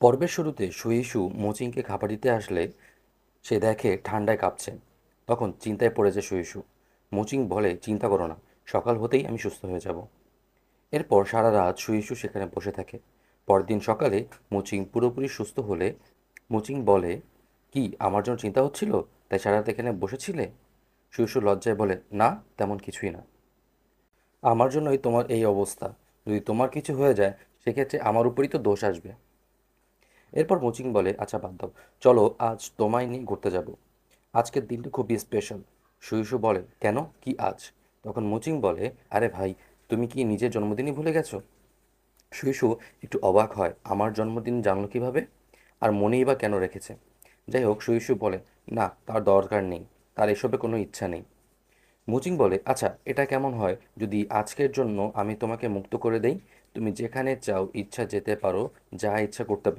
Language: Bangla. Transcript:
পর্বের শুরুতে সুইসু মোচিংকে খাবার দিতে আসলে সে দেখে ঠান্ডায় কাঁপছে। তখন চিন্তায় পড়ে যায় সুইসু। মোচিং বলে, চিন্তা করো না, সকাল হতেই আমি সুস্থ হয়ে যাব। এরপর সারা রাত সুইসু সেখানে বসে থাকে। পরদিন সকালে মোচিং পুরোপুরি সুস্থ হলে মোচিং বলে, কি আমার জন্য চিন্তা হচ্ছিল তাই সারা রাত এখানে বসেছিলে? সুইসু লজ্জায় বলে, না, তেমন কিছুই না। আমার জন্যই তোমার এই অবস্থা। যদি তোমার কিছু হয়ে যায় সেক্ষেত্রে আমার উপরই তো দোষ আসবে। এরপর মোচিং বলে, আচ্ছা বাদ দাও, চলো আজ তোমায় নিয়ে ঘুরতে যাব। আজকের দিনটা খুবই স্পেশাল। সুইসু বলে, কেন, কি আজ? তখন মোচিং বলে, আরে ভাই, তুমি কি নিজের জন্মদিনই ভুলে গেছো? সুইসু একটু অবাক হয়, আমার জন্মদিন জানলো কিভাবে, আর মনেই বা কেন রেখেছে? যাই হোক, সুইসু বলে, না, তার দরকার নেই, তার এসবে কোনো ইচ্ছা নেই। মুচিং বলে, আচ্ছা এটা কেমন হয় যদি আজকের জন্য আমি তোমাকে মুক্ত করে দেই? তুমি যেখানে চাও ইচ্ছা যেতে পারো, যা ইচ্ছা করতে পারো।